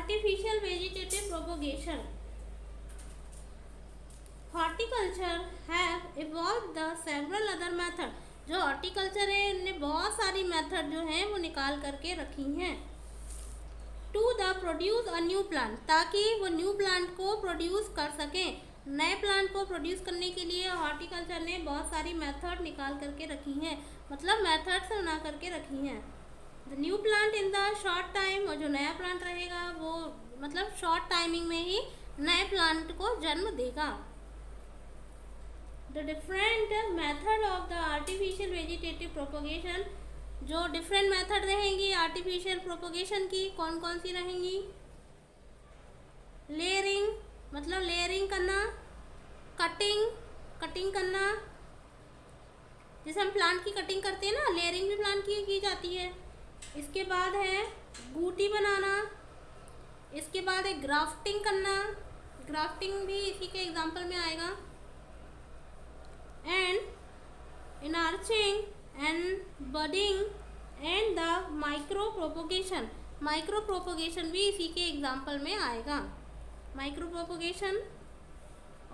Artificial vegetative propagation. Horticulture have evolve the several other method. जो horticulture है इनने बहुत सारी मेथड जो हैं वो निकाल करके रखी हैं। To the produce a new plant, ताकि वो न्यू प्लांट को प्रोड्यूस कर सकें। नए प्लांट को प्रोड्यूस करने के लिए हॉर्टिकल्चर ने बहुत सारी मेथड निकाल करके रखी हैं, मतलब मेथड्स बना करके रखी हैं। The new plant in the short time, और जो नया प्लांट रहेगा वो मतलब शॉर्ट टाइमिंग में ही नए प्लांट को जन्म देगा। The different method of the artificial vegetative propagation, जो डिफरेंट मेथड रहेंगी आर्टिफिशियल प्रोपोगेशन की, कौन कौन सी रहेंगी? लेयरिंग, मतलब लेयरिंग करना, कटिंग करना, जैसे हम प्लांट की कटिंग करते हैं ना, लेयरिंग भी प्लांट की जाती है। इसके बाद है बूटी बनाना, इसके बाद है ग्राफ्टिंग करना, ग्राफ्टिंग भी इसी के एग्जाम्पल में आएगा। And inarching and budding and the micro propagation, micro propagation भी इसी के एग्जाम्पल में आएगा। माइक्रो प्रोपोगेशन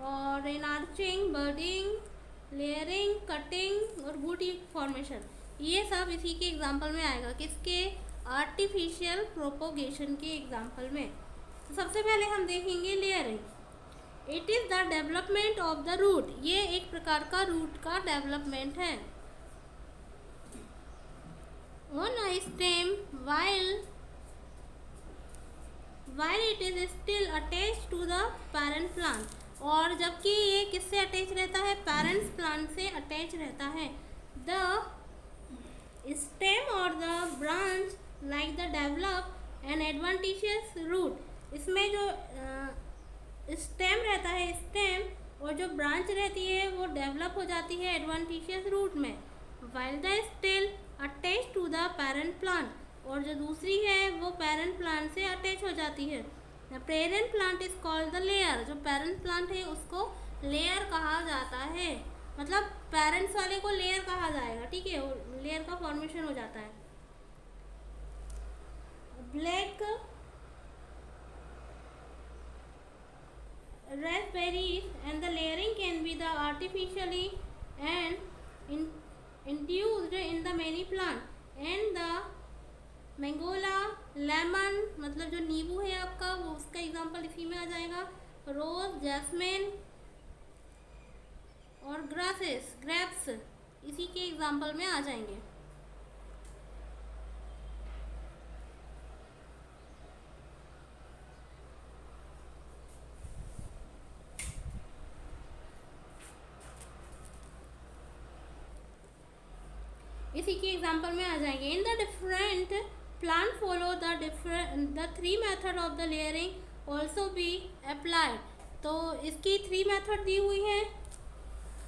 और इनआर्चिंग, बडिंग, लेयरिंग, कटिंग और बूटी फॉर्मेशन, ये सब इसी के एग्जाम्पल में आएगा। किसके? आर्टिफिशियल प्रोपोगेशन के एग्जाम्पल में। तो सबसे पहले हम देखेंगे layering. It is the development of the root, ये एक प्रकार का रूट का डेवलपमेंट है। On a stem while it is still attached to the parent plant, और जबकि ये किससे अटैच रहता है? पेरेंट्स प्लांट से अटैच रहता है। द स्टेम और the branch like the develop an advantageous root, इसमें जो स्टेम रहता है, स्टेम और जो ब्रांच रहती है वो डेवलप हो जाती है एडवांटेजियस रूट में। while the still attached to the parent plant, और जो दूसरी है वो पेरेंट प्लांट से अटैच हो जाती है। The parent plant is called the layer, जो पेरेंट प्लांट है उसको लेयर कहा जाता है, मतलब पेरेंट्स वाले को लेयर कहा जाएगा, ठीक है, लेयर का फॉर्मेशन हो जाता है। Black raspberries and the layering can be the artificially and induced in the many plant and the मैंगोला, लेमन, मतलब जो नींबू है आपका वो उसका एग्जांपल इसी में आ जाएगा। रोज, जैस्मिन और ग्रेप्स इसी के एग्जांपल में आ जाएंगे। इसी के एग्जांपल में आ जाएंगे। In the different plant follow the three method of the layering also be applied, तो इसकी थ्री मेथड दी हुई हैं,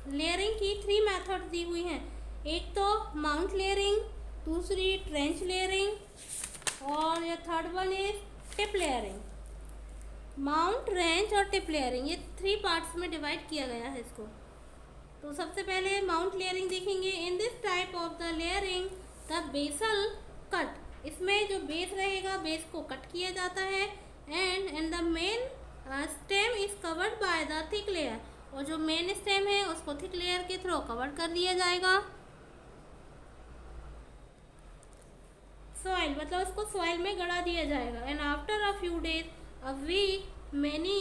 लेयरिंग की थ्री मेथड दी हुई हैं। एक तो माउंट लेयरिंग, दूसरी ट्रेंच लेयरिंग और ये third one is tip layering. Mount, trench और टिप लेयरिंग, ये थ्री पार्ट्स में डिवाइड किया गया है इसको। तो सबसे पहले माउंट लेयरिंग देखेंगे। In this type of the layering the basal cut, इसमें जो बेस रहेगा बेस को कट किया जाता है। And the main stem is covered by the thick layer, और जो मेन स्टेम है उसको थिक लेयर के थ्रू कवर कर दिया जाएगा। सॉइल, मतलब उसको सॉइल में गड़ा दिया जाएगा। And after a few days a week many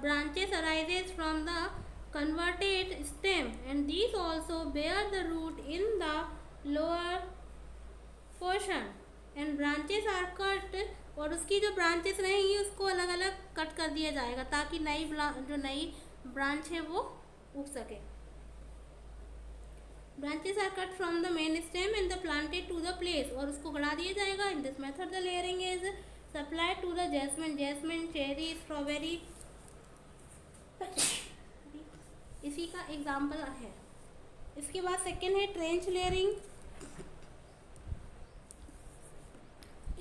branches arises from the converted stem and these also bear the root in the lower portion and branches are cut, और उसकी जो ब्रांचेस रहेंगी उसको अलग अलग कट कर दिया जाएगा ताकि जो नई ब्रांच है वो उग सके। Branches are cut from the main stem and the planted to the place, और उसको गड़ा दिया जाएगा। In this method the layering is supplied to the jasmine, cherry, strawberry, इसी का एग्जाम्पल है। इसके बाद सेकेंड है ट्रेंच लेयरिंग।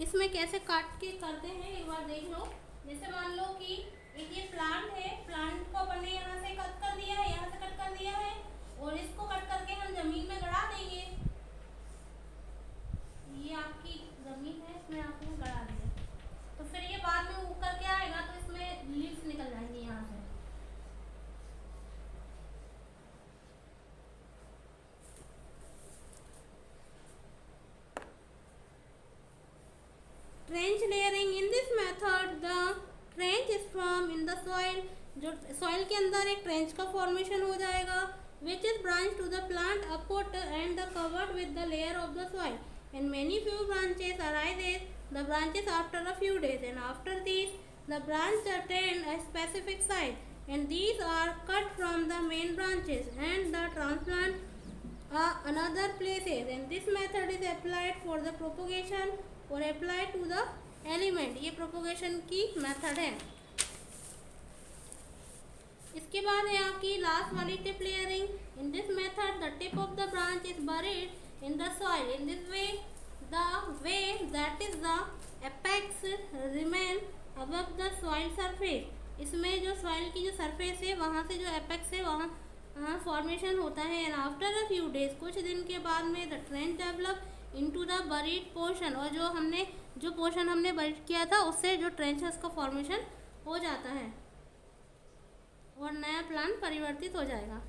इसमें कैसे काट के करते हैं एक बार देख लो। जैसे मान लो कि एक ये प्लांट है, प्लांट को अपन ने यहाँ से कट कर दिया है, यहाँ से कट कर दिया है, और इसको कट करके हम जमीन में गड़ा देंगे। ये आपकी जमीन है, इसमें आपने गड़ा दिया, तो फिर ये बाद में trench layering, in this method the trench is form in the soil, जो सॉइल के अंदर एक ट्रेंच का फॉर्मेशन हो जाएगा, which is branch to the plant upward and the covered with the layer of the soil, and many few branches arises, the branches after a few days, and after this the branch attain a specific size, and these are cut from the main branches and the transplant another places, and this method is applied for the propagation or applied to the element. ये propagation की method है. इसके बाद है आपकी last वाली tip layering. In this method the tip of the branch is buried in the soil. In this way the way that is the apex remain above the soil surface. इसमें जो soil की जो surface है वहाँ से जो apex है वहाँ फॉर्मेशन होता है. And after a few days, कुछ दिन के बाद में the trench develop into the buried portion, और जो पोर्शन हमने बरीड किया था उससे जो ट्रेंच है उसका फॉर्मेशन हो जाता है और नया प्लांट परिवर्तित हो जाएगा.